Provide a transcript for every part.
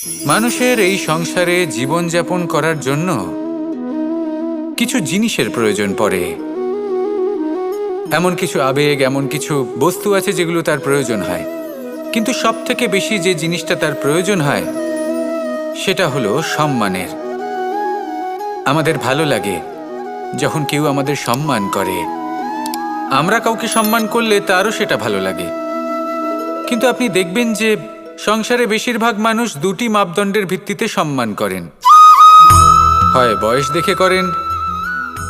মানুষের এই সংসারে জীবনযাপন করার জন্য কিছু জিনিসের প্রয়োজন পড়ে। এমন কিছু আবেগ, এমন কিছু বস্তু আছে যেগুলো তার প্রয়োজন হয়। কিন্তু সবথেকে বেশি যে জিনিসটা তার প্রয়োজন হয় সেটা হলো সম্মানের। আমাদের ভালো লাগে যখন কেউ আমাদের সম্মান করে। আমরা কাউকে সম্মান করলে তারও সেটা ভালো লাগে। কিন্তু আপনি দেখবেন যে সংসারে বেশিরভাগ মানুষ দুটি মাপদণ্ডের ভিত্তিতে সম্মান করেন। হয় বয়স দেখে করেন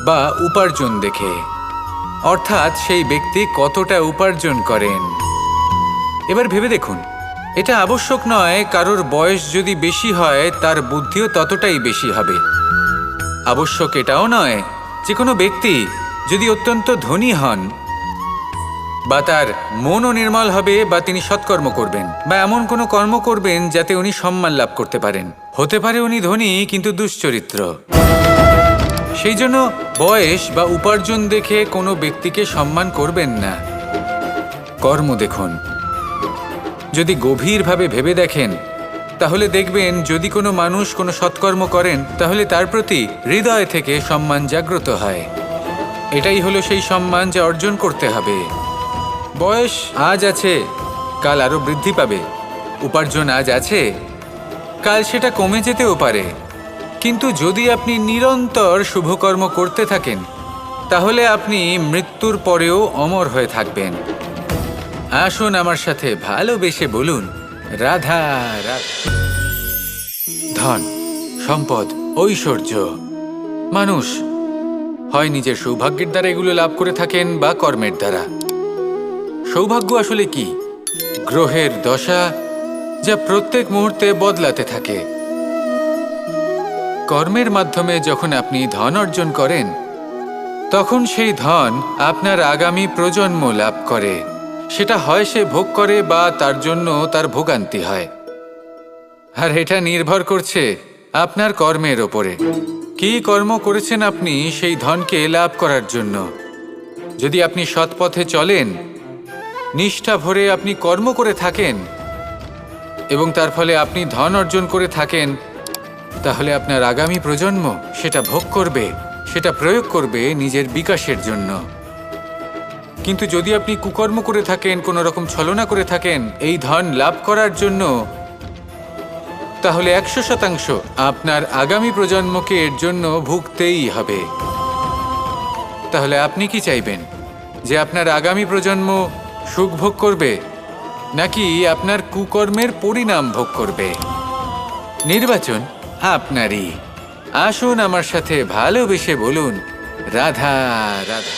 বা উপার্জন দেখে, অর্থাৎ সেই ব্যক্তি কতটা উপার্জন করেন। এবার ভেবে দেখুন, এটা আবশ্যক নয় কারোর বয়স যদি বেশি হয় তার বুদ্ধিও ততটাই বেশি হবে। আবশ্যক এটাও নয় যে কোনো ব্যক্তি যদি অত্যন্ত ধনী হন বা তার মনও নির্মল হবে বা তিনি সৎকর্ম করবেন বা এমন কোনো কর্ম করবেন যাতে উনি সম্মান লাভ করতে পারেন। হতে পারে উনি ধনী কিন্তু দুশ্চরিত্র। সেই জন্য বয়স বা উপার্জন দেখে কোনো ব্যক্তিকে সম্মান করবেন না। কর্ম দেখুন। যদি গভীরভাবে ভেবে দেখেন তাহলে দেখবেন যদি কোনো মানুষ কোনো সৎকর্ম করেন তাহলে তার প্রতি হৃদয় থেকে সম্মান জাগ্রত হয়। এটাই হলো সেই সম্মান যা অর্জন করতে হবে। বয়স আজ আছে, কাল আরো বৃদ্ধি পাবে। উপার্জন আজ আছে, কাল সেটা কমে যেতেও পারে। কিন্তু যদি আপনি নিরন্তর শুভকর্ম করতে থাকেন তাহলে আপনি মৃত্যুর পরেও অমর হয়ে থাকবেন। আসুন আমার সাথে ভালোবেসে বলুন, রাধা রাধা। ধন, সম্পদ, ঐশ্বর্য, মানুষ হয় নিজের সৌভাগ্যের দ্বারা এগুলো লাভ করে থাকেন বা কর্মের দ্বারা। সৌভাগ্য আসলে কি? গ্রহের দশা যা প্রত্যেক মুহূর্তে বদলাতে থাকে। কর্মের মাধ্যমে যখন আপনি ধন অর্জন করেন তখন সেই ধন আপনার আগামী প্রজন্ম লাভ করে। সেটা হয় সে ভোগ করে বা তার জন্য তার ভোগান্তি হয়। আর এটা নির্ভর করছে আপনার কর্মের ওপরে। কি কর্ম করেছেন আপনি সেই ধনকে লাভ করার জন্য। যদি আপনি সৎ পথে চলেন, নিষ্ঠা ভরে আপনি কর্ম করে থাকেন এবং তার ফলে আপনি ধন অর্জন করে থাকেন, তাহলে আপনার আগামী প্রজন্ম সেটা ভোগ করবে, সেটা প্রয়োগ করবে নিজের বিকাশের জন্য। কিন্তু যদি আপনি কুকর্ম করে থাকেন, কোনো রকম ছলনা করে থাকেন এই ধন লাভ করার জন্য, তাহলে 100% আপনার আগামী প্রজন্মকে এর জন্য ভুগতেই হবে। তাহলে আপনি কি চাইবেন? যে আপনার আগামী প্রজন্ম সুখ ভোগ করবে নাকি আপনার কুকর্মের পরিণাম ভোগ করবে? নির্বাচন আপনারই। আসুন আমার সাথে ভালোবেসে বলুন, রাধা রাধা।